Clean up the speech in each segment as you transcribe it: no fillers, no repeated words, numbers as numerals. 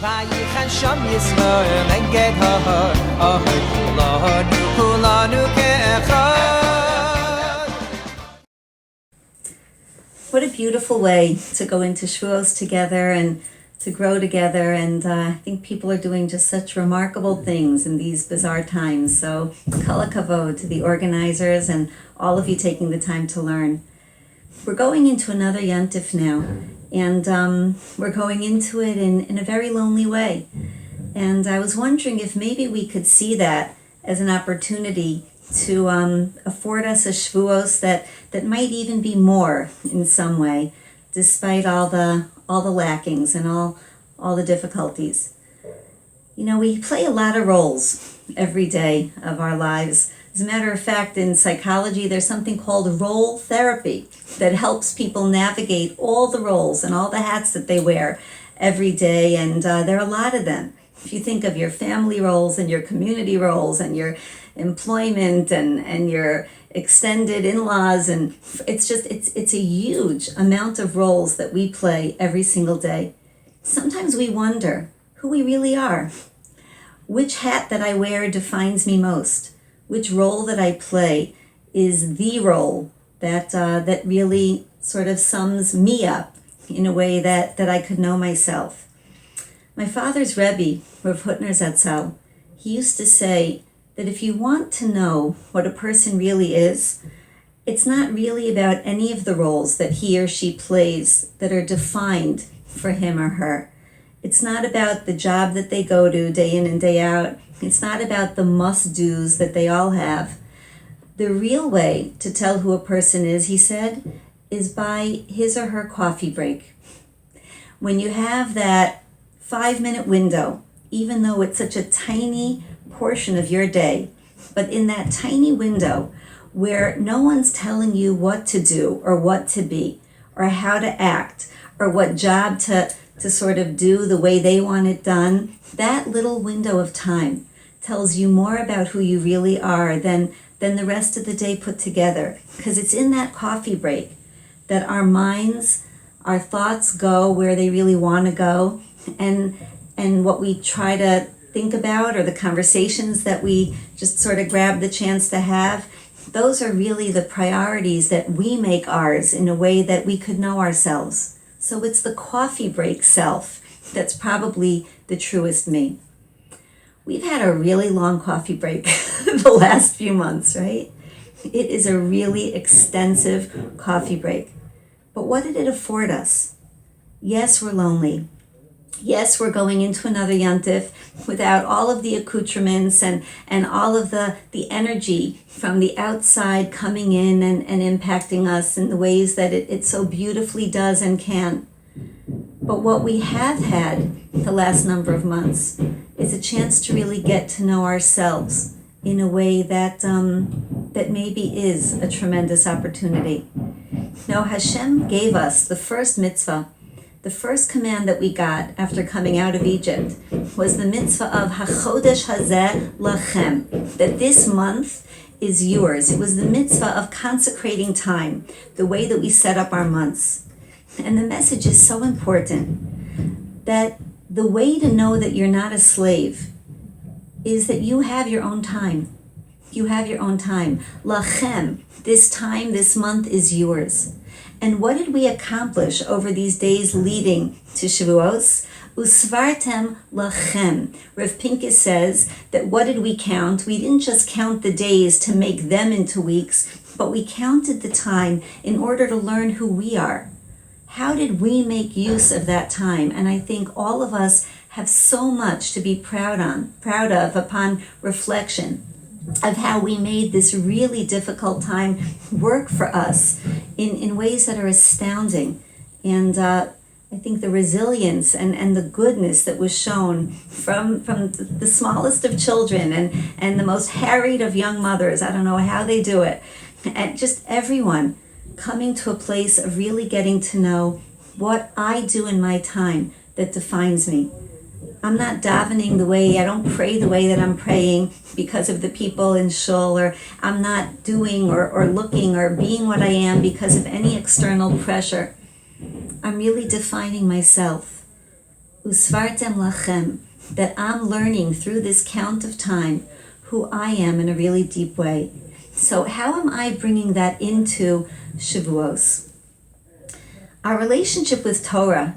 Vayichan sham Yisrael enged ha'har Ahar kulanu ke'echad. What a beautiful way to go into Shavuos together and to grow together, and I think people are doing just such remarkable things in these bizarre times. So kol hakavod to the organizers and all of you taking the time to learn. We're going into another Yantif now, and we're going into it in a very lonely way. And I was wondering if maybe we could see that as an opportunity to afford us a Shavuos that might even be more in some way, despite all the lackings and all the difficulties. You know, we play a lot of roles every day of our lives. As a matter of fact, in psychology, there's something called role therapy that helps people navigate all the roles and all the hats that they wear every day, and there are a lot of them. If you think of your family roles and your community roles and your employment and your extended in-laws, and it's a huge amount of roles that we play every single day. Sometimes we wonder who we really are. Which hat that I wear defines me most? Which role that I play is the role that really sort of sums me up in a way that I could know myself? My father's Rebbe, Rav Hutner Zatzal, he used to say that if you want to know what a person really is, it's not really about any of the roles that he or she plays that are defined for him or her. It's not about the job that they go to day in and day out. It's not about the must-dos that they all have. The real way to tell who a person is, he said, is by his or her coffee break. When you have that 5-minute window, even though it's such a tiny portion of your day, but in that tiny window where no one's telling you what to do or what to be or how to act or what job to sort of do the way they want it done, that little window of time tells you more about who you really are than the rest of the day put together. Because it's in that coffee break that our minds, our thoughts go where they really want to go, and what we try to think about or the conversations that we just sort of grab the chance to have, those are really the priorities that we make ours in a way that we could know ourselves. So it's the coffee break self that's probably the truest me. We've had a really long coffee break the last few months, right? It is a really extensive coffee break. But what did it afford us? Yes, we're lonely. Yes, we're going into another Yantif without all of the accoutrements and all of the energy from the outside coming in and impacting us in the ways that it so beautifully does and can. But what we have had the last number of months is a chance to really get to know ourselves in a way that maybe is a tremendous opportunity. Now, Hashem gave us the first mitzvah. The first command that we got after coming out of Egypt was the mitzvah of HaChodesh Hazeh Lachem, that this month is yours. It was the mitzvah of consecrating time, the way that we set up our months. And the message is so important that the way to know that you're not a slave is that you have your own time. You have your own time. Lachem, this time, this month is yours. And what did we accomplish over these days leading to Shavuos? Usvartem lachem. Rav Pincus says that what did we count? We didn't just count the days to make them into weeks, but we counted the time in order to learn who we are. How did we make use of that time? And I think all of us have so much to be proud of upon reflection of how we made this really difficult time work for us in ways that are astounding. And I think the resilience and the goodness that was shown from the smallest of children and the most harried of young mothers, I don't know how they do it, and just everyone coming to a place of really getting to know what I do in my time that defines me. I'm not davening the way, I don't pray the way that I'm praying because of the people in shul, or I'm not doing or looking or being what I am because of any external pressure. I'm really defining myself. Usvartem lachem, that I'm learning through this count of time who I am in a really deep way. So how am I bringing that into Shavuos? Our relationship with Torah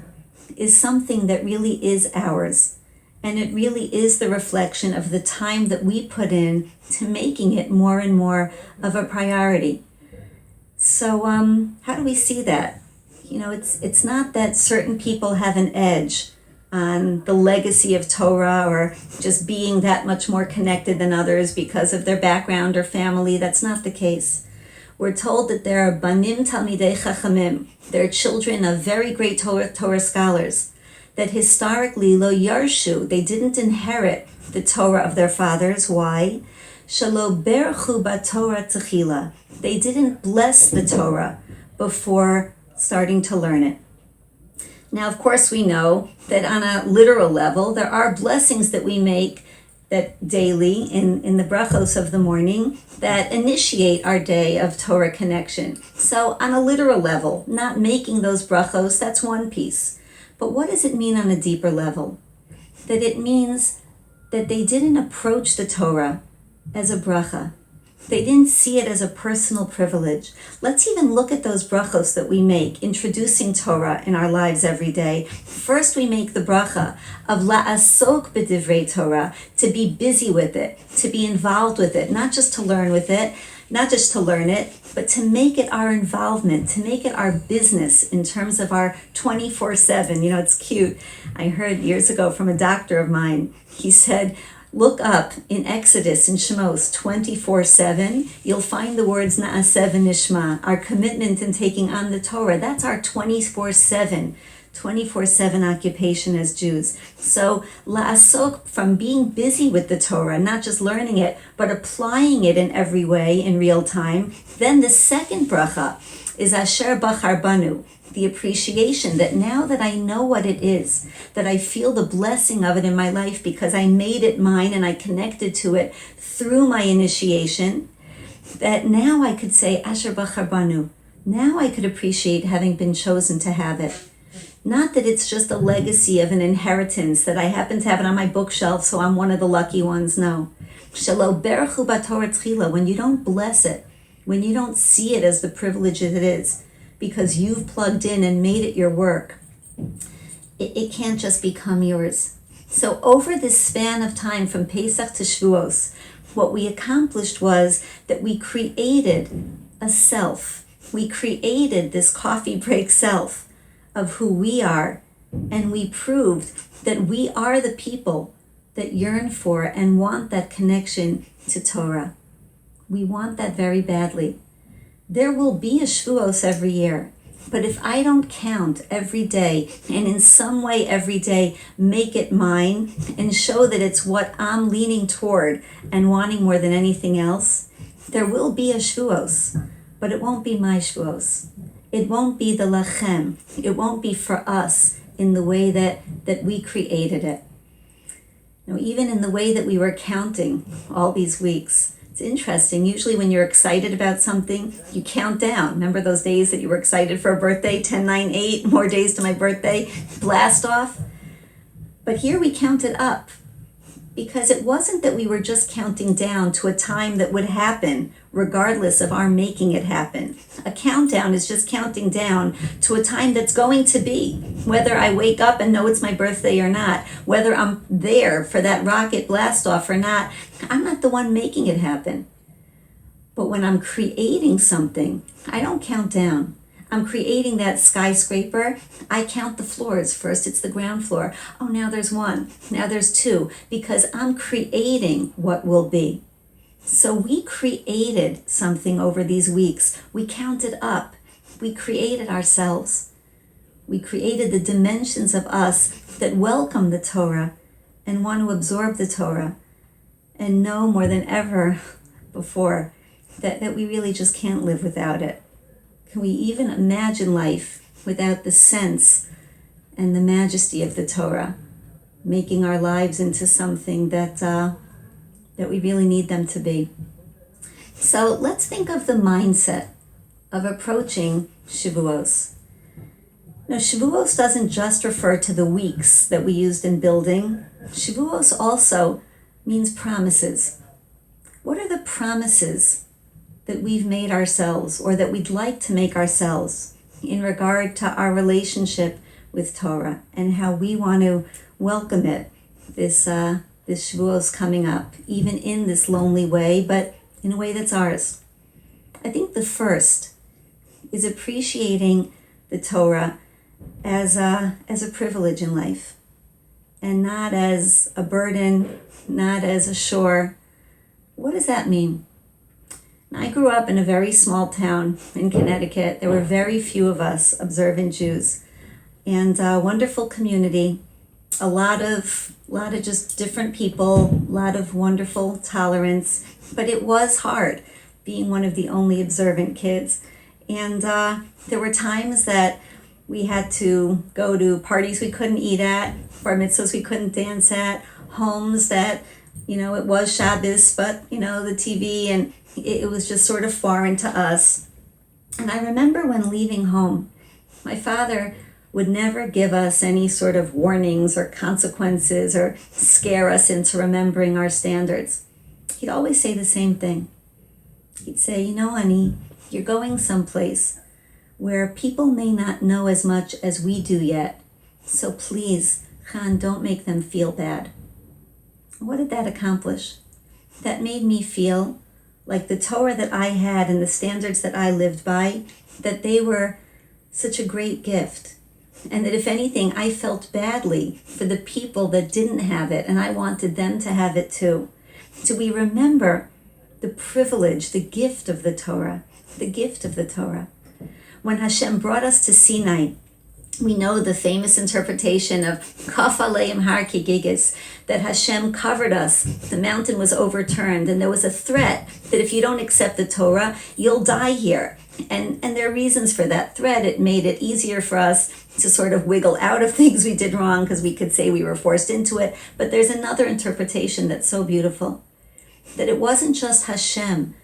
is something that really is ours, and it really is the reflection of the time that we put in to making it more and more of a priority. So how do we see that? It's not that certain people have an edge on the legacy of Torah or just being that much more connected than others because of their background or family. That's not the case. We're told that there are banim talmidei chachamim. They're children of very great Torah scholars. That historically, lo yarshu, they didn't inherit the Torah of their fathers. Why? Shalo berchu baTorah techila. They didn't bless the Torah before starting to learn it. Now, of course, we know that on a literal level, there are blessings that we make that daily in the brachos of the morning that initiate our day of Torah connection. So on a literal level, not making those brachos, that's one piece. But what does it mean on a deeper level? That it means that they didn't approach the Torah as a bracha. They didn't see it as a personal privilege. Let's even look at those brachos that we make, introducing Torah in our lives every day. First, we make the bracha of la'asok b'divrei Torah, to be busy with it, to be involved with it, not just to learn with it, not just to learn it, but to make it our involvement, to make it our business in terms of our 24/7. It's cute. I heard years ago from a doctor of mine, he said, look up in Exodus, in Shemos, 24/7, you'll find the words Na'aseh v'nishma, our commitment in taking on the Torah. That's our 24/7 occupation as Jews. So la'asok, from being busy with the Torah, not just learning it, but applying it in every way in real time. Then the second bracha is asher bachar banu, the appreciation that now that I know what it is, that I feel the blessing of it in my life because I made it mine and I connected to it through my initiation, that now I could say, Asher Bachar Banu, now I could appreciate having been chosen to have it. Not that it's just a legacy of an inheritance, that I happen to have it on my bookshelf, so I'm one of the lucky ones. No. Shelo berchu baTorah tchila, when you don't bless it, when you don't see it as the privilege that it is, because you've plugged in and made it your work, it can't just become yours. So over this span of time from Pesach to Shavuos, what we accomplished was that we created a self. We created this coffee break self of who we are, and we proved that we are the people that yearn for and want that connection to Torah. We want that very badly. There will be a Shavuos every year, but if I don't count every day and in some way every day make it mine and show that it's what I'm leaning toward and wanting more than anything else, there will be a Shavuos, but it won't be my Shavuos. It won't be the lachem. It won't be for us in the way that we created it. Even in the way that we were counting all these weeks, it's interesting. Usually when you're excited about something, you count down. Remember those days that you were excited for a birthday? 10, 9, 8, more days to my birthday. Blast off. But here we counted up, because it wasn't that we were just counting down to a time that would happen regardless of our making it happen. A countdown is just counting down to a time that's going to be, whether I wake up and know it's my birthday or not, whether I'm there for that rocket blast off or not. I'm not the one making it happen. But when I'm creating something, I don't count down. I'm creating that skyscraper. I count the floors. First it's the ground floor. Oh, now there's one. Now there's two. Because I'm creating what will be. So we created something over these weeks. We counted up. We created ourselves. We created the dimensions of us that welcome the Torah and want to absorb the Torah and know more than ever before that we really just can't live without it. Can we even imagine life without the sense and the majesty of the Torah, making our lives into something that we really need them to be? So let's think of the mindset of approaching Shavuos. Now, Shavuos doesn't just refer to the weeks that we used in building. Shavuos also means promises. What are the promises that we've made ourselves or that we'd like to make ourselves in regard to our relationship with Torah and how we want to welcome it this Shavuos coming up, even in this lonely way, but in a way that's ours? I think the first is appreciating the Torah as a privilege in life, and not as a burden, not as a chore. What does that mean? I grew up in a very small town in Connecticut. There were very few of us observant Jews, and a wonderful community, a lot of just different people, a lot of wonderful tolerance, but it was hard being one of the only observant kids. And there were times that we had to go to parties we couldn't eat at, bar mitzvahs we couldn't dance at, homes that, it was Shabbos, but, the TV, and it was just sort of foreign to us. And I remember when leaving home, my father would never give us any sort of warnings or consequences or scare us into remembering our standards. He'd always say the same thing. He'd say, honey, you're going someplace where people may not know as much as we do yet. So please, Khan, don't make them feel bad. What did that accomplish? That made me feel like the Torah that I had and the standards that I lived by, that they were such a great gift. And that if anything, I felt badly for the people that didn't have it, and I wanted them to have it too. So we remember the privilege, the gift of the Torah, the gift of the Torah. When Hashem brought us to Sinai, we know the famous interpretation of Kaf Aleim Har Kigigis, that Hashem covered us, the mountain was overturned, and there was a threat that if you don't accept the Torah, you'll die here. And there are reasons for that threat. It made it easier for us to sort of wiggle out of things we did wrong because we could say we were forced into it. But there's another interpretation that's so beautiful, that it wasn't just Hashem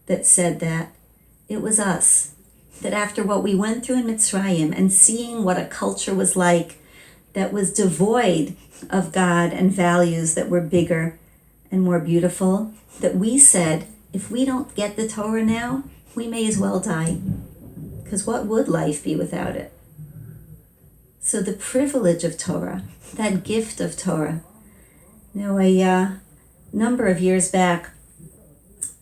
that said that, it was us. That after what we went through in Mitzrayim and seeing what a culture was like that was devoid of God and values that were bigger and more beautiful, that we said, if we don't get the Torah now, we may as well die. Because what would life be without it? So the privilege of Torah, that gift of Torah. A number of years back,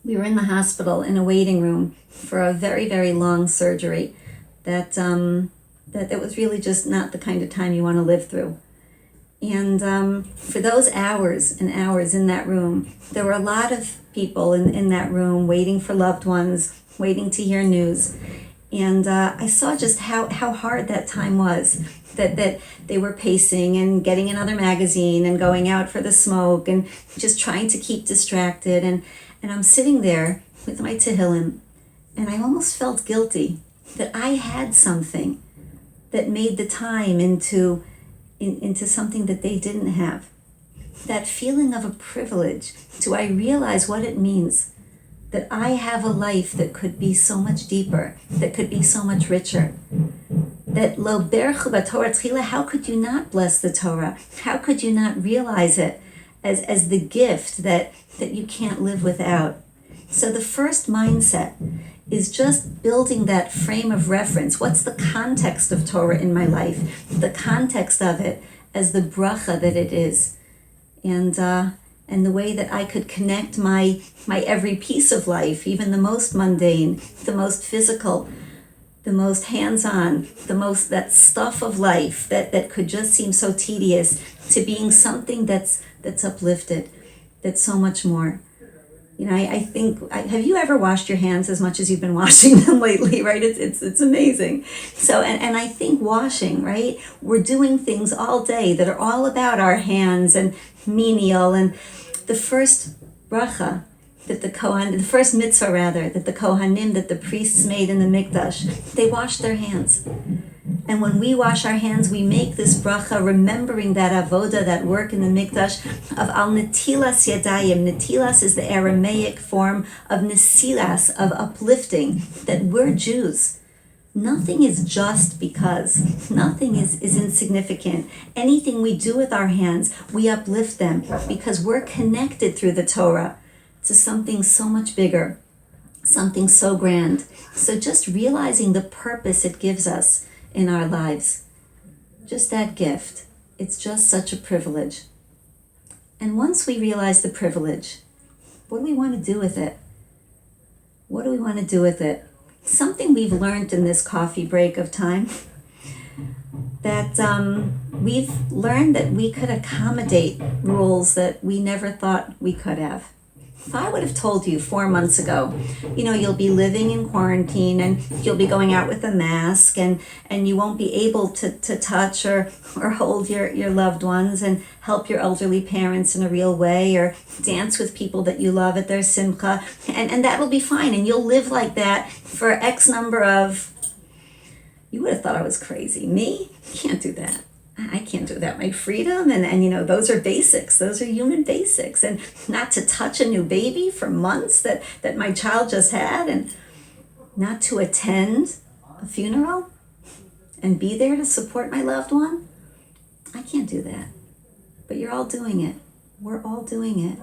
we were in the hospital in a waiting room for a very, very long surgery that was really just not the kind of time you want to live through. And for those hours and hours in that room, there were a lot of people in that room waiting for loved ones, waiting to hear news. And I saw just how hard that time was, that they were pacing and getting another magazine and going out for the smoke and just trying to keep distracted. And I'm sitting there with my Tehillim, and I almost felt guilty that I had something that made the time into something that they didn't have. That feeling of a privilege. Do I realize what it means that I have a life that could be so much deeper, that could be so much richer? That lo berchu b'Torah tchila, how could you not bless the Torah? How could you not realize it as the gift that you can't live without? So the first mindset is just building that frame of reference. What's the context of Torah in my life? The context of it as the bracha that it is. And the way that I could connect my every piece of life, even the most mundane, the most physical, the most hands-on, that stuff of life that could just seem so tedious, to being something that's uplifted, that's so much more. I think, have you ever washed your hands as much as you've been washing them lately, right? It's amazing. So, and I think washing, right? We're doing things all day that are all about our hands and menial. And the first bracha that the first mitzvah rather, that the Kohanim, that the priests made in the Mikdash, they washed their hands. And when we wash our hands, we make this bracha, remembering that avoda, that work in the Mikdash, of al netilas yadayim. Netilas is the Aramaic form of nesilas, of uplifting, that we're Jews. Nothing is just because. Nothing is insignificant. Anything we do with our hands, we uplift them because we're connected through the Torah to something so much bigger, something so grand. So just realizing the purpose it gives us in our lives, just that gift, it's just such a privilege. And once we realize the privilege, what do we want to do with it? What do we want to do with it? Something we've learned in this coffee break of time, that we've learned that we could accommodate rules that we never thought we could have. If I would have told you 4 months ago, you'll be living in quarantine and you'll be going out with a mask and you won't be able to touch or hold your loved ones and help your elderly parents in a real way or dance with people that you love at their simcha, and that'll be fine and you'll live like that for X number of... You would have thought I was crazy. Me? Can't do that. I can't do that. My freedom and those are basics. Those are human basics. And not to touch a new baby for months that my child just had, and not to attend a funeral and be there to support my loved one. I can't do that. But you're all doing it. We're all doing it.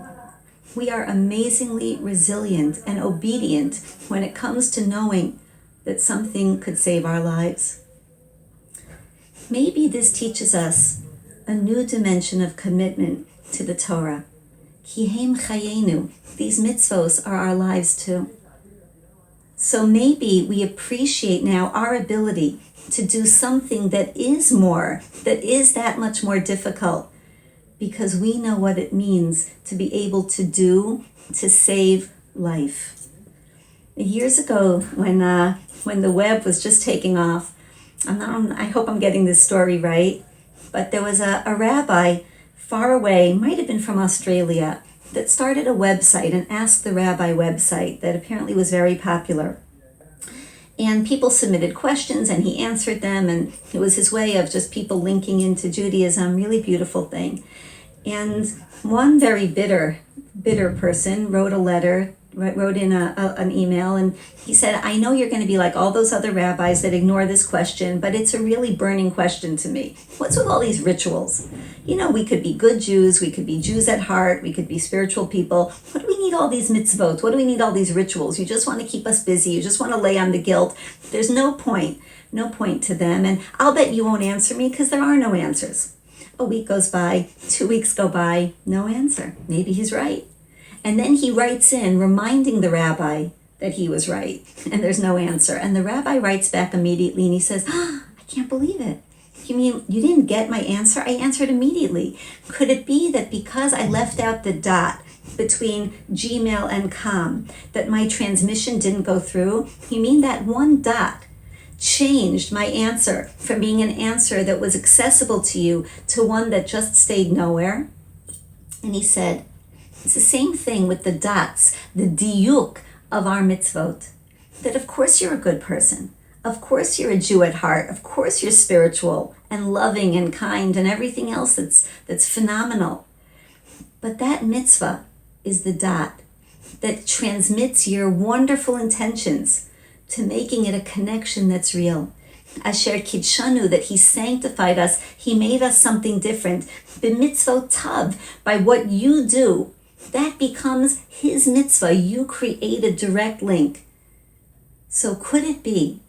We are amazingly resilient and obedient when it comes to knowing that something could save our lives. Maybe this teaches us a new dimension of commitment to the Torah. Ki hem chayenu. These mitzvos are our lives too. So maybe we appreciate now our ability to do something that is that much more difficult, because we know what it means to be able to do, to save life. Years ago, when the web was just taking off, I hope I'm getting this story right, but there was a rabbi far away, might have been from Australia, that started a website, an Ask the Rabbi website that apparently was very popular. And people submitted questions and he answered them, and it was his way of just people linking into Judaism, really beautiful thing. And one very bitter person wrote in an email, and he said, I know you're going to be like all those other rabbis that ignore this question, but it's a really burning question to me. What's with all these rituals? We could be good Jews, we could be Jews at heart, we could be spiritual people. What do we need all these mitzvot? What do we need all these rituals? You just want to keep us busy. You just want to lay on the guilt. There's no point to them. And I'll bet you won't answer me because there are no answers. A week goes by, 2 weeks go by, no answer. Maybe he's right. And then he writes in reminding the rabbi that he was right, and there's no answer. And the rabbi writes back immediately and he says, I can't believe it. You mean you didn't get my answer? I answered immediately. Could it be that because I left out the dot between Gmail and com, that my transmission didn't go through? You mean that one dot changed my answer from being an answer that was accessible to you to one that just stayed nowhere? And he said, it's the same thing with the dots, the diyuk of our mitzvot. That of course you're a good person. Of course you're a Jew at heart. Of course you're spiritual and loving and kind and everything else that's phenomenal. But that mitzvah is the dot that transmits your wonderful intentions to making it a connection that's real. Asher kidshanu, that he sanctified us, he made us something different. B'mitzvot tav, by what you do, that becomes his mitzvah. You create a direct link. So could it be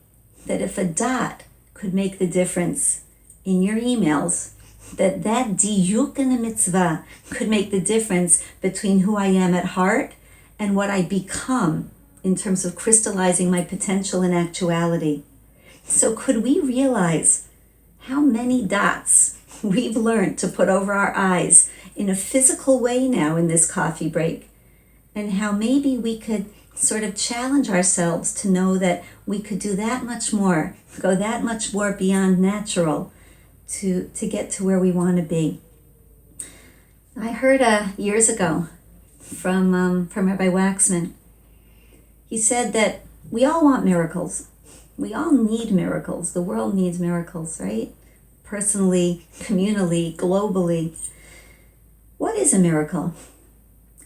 that if a dot could make the difference in your emails, that diyuk in a mitzvah could make the difference between who I am at heart and what I become in terms of crystallizing my potential in actuality? So could we realize how many dots we've learned to put over our eyes in a physical way now in this coffee break, and how maybe we could sort of challenge ourselves to know that we could do that much more, go that much more beyond natural to get to where we want to be. I heard years ago from Rabbi Waxman. He said that we all want miracles. We all need miracles. The world needs miracles, right? Personally, communally, globally. What is a miracle?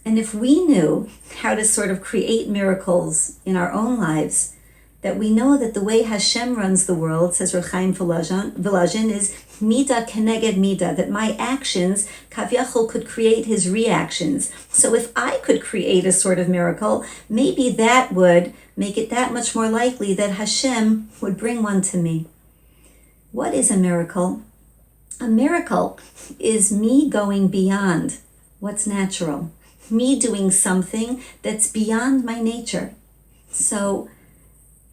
And if we knew how to sort of create miracles in our own lives, that we know that the way Hashem runs the world, says Reb Chaim Volozhin, is midah keneged midah, that my actions, kavyachol, could create his reactions. So if I could create a sort of miracle, maybe that would make it that much more likely that Hashem would bring one to me. What is a miracle? A miracle is me going beyond what's natural, me doing something that's beyond my nature. So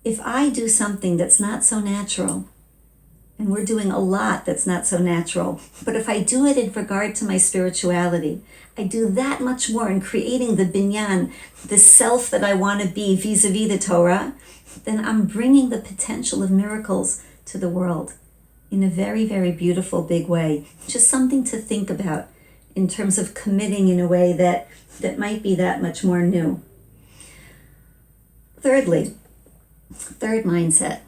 if I do something that's not so natural, and we're doing a lot that's not so natural, but if I do it in regard to my spirituality, I do that much more in creating the binyan, the self that I want to be vis-a-vis the Torah, then I'm bringing the potential of miracles to the world in a very, very beautiful, big way. Just something to think about in terms of committing in a way that might be that much more new. Thirdly, third mindset.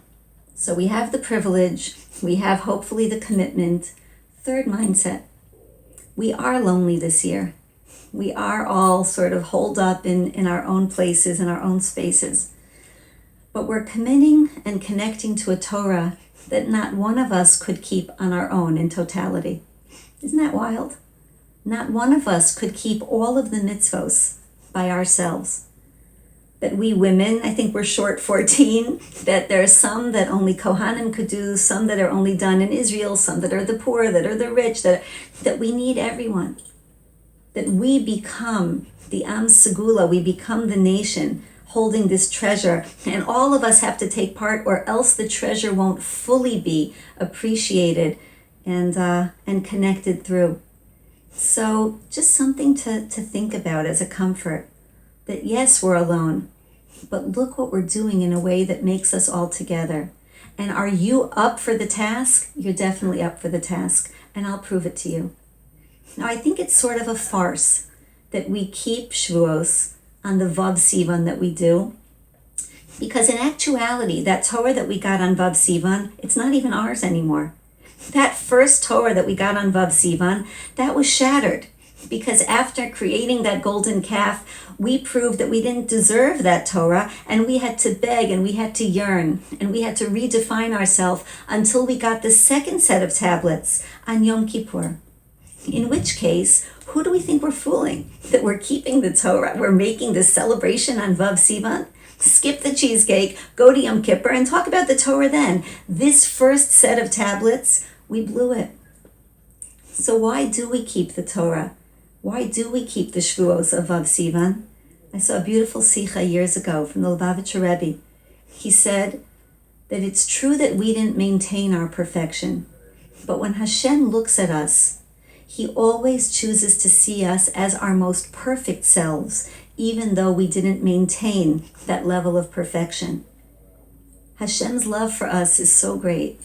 So we have the privilege, we have hopefully the commitment. Third mindset. We are lonely this year. We are all sort of holed up in our own places, in our own spaces. But we're committing and connecting to a Torah that not one of us could keep on our own in totality. Isn't that wild? Not one of us could keep all of the mitzvos by ourselves. That we women, I think we're short 14, that there are some that only Kohanim could do, some that are only done in Israel, some that are the poor, that are the rich, that we need everyone. That we become the Am Segula, we become the nation holding this treasure, and all of us have to take part or else the treasure won't fully be appreciated and connected through. So just something to think about as a comfort. That yes, we're alone, but look what we're doing in a way that makes us all together. And are you up for the task? You're definitely up for the task, and I'll prove it to you. Now, I think it's sort of a farce that we keep Shavuos on the Vav Sivan that we do, because in actuality, that Torah that we got on Vav Sivan, it's not even ours anymore. That first Torah that we got on Vav Sivan, that was shattered. Because after creating that golden calf, we proved that we didn't deserve that Torah, and we had to beg, and we had to yearn, and we had to redefine ourselves until we got the second set of tablets on Yom Kippur. In which case, who do we think we're fooling? That we're keeping the Torah, we're making this celebration on Vav Sivan? Skip the cheesecake, go to Yom Kippur, and talk about the Torah then. This first set of tablets, we blew it. So why do we keep the Torah? Why do we keep the Shavuos of Vav Sivan? I saw a beautiful sikha years ago from the Lubavitcher Rebbe. He said that it's true that we didn't maintain our perfection, but when Hashem looks at us, He always chooses to see us as our most perfect selves, even though we didn't maintain that level of perfection. Hashem's love for us is so great,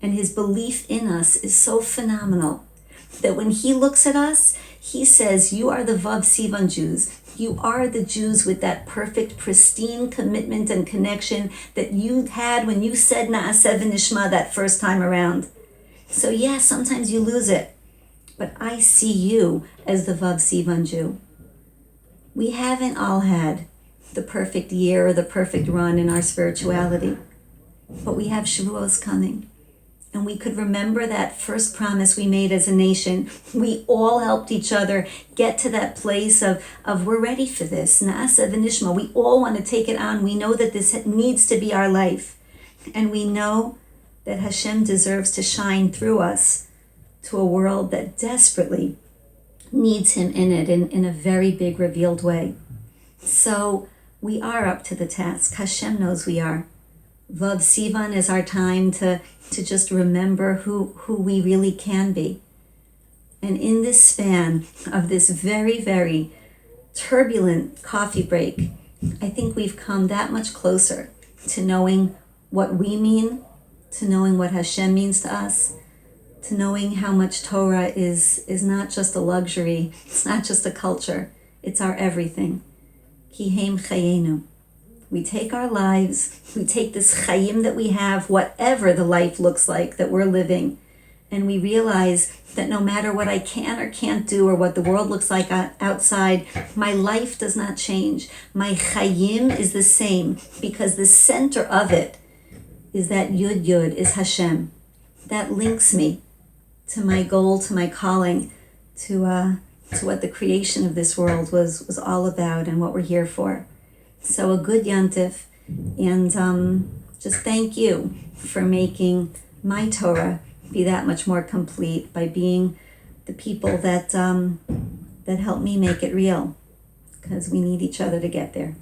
and His belief in us is so phenomenal, that when He looks at us, He says, you are the Vav Sivan Jews. You are the Jews with that perfect, pristine commitment and connection that you had when you said Na'aseh v'nishma that first time around. So yeah, sometimes you lose it, but I see you as the Vav Sivan Jew. We haven't all had the perfect year or the perfect run in our spirituality, but we have Shavuos coming. And we could remember that first promise we made as a nation. We all helped each other get to that place of we're ready for this. Na'aseh v'nishma. We all want to take it on. We know that this needs to be our life. And we know that Hashem deserves to shine through us to a world that desperately needs Him in it in a very big revealed way. So we are up to the task. Hashem knows we are. Vav Sivan is our time to just remember who we really can be. And in this span of this very, very turbulent coffee break, I think we've come that much closer to knowing what we mean, to knowing what Hashem means to us, to knowing how much Torah is not just a luxury, it's not just a culture, it's our everything. Ki heim chayenu. We take our lives, we take this chayim that we have, whatever the life looks like that we're living, and we realize that no matter what I can or can't do or what the world looks like outside, my life does not change. My chayim is the same, because the center of it is that Yud Yud is Hashem. That links me to my goal, to my calling, to what the creation of this world was all about and what we're here for. So a good Yantif, and just thank you for making my Torah be that much more complete by being the people that help me make it real, because we need each other to get there.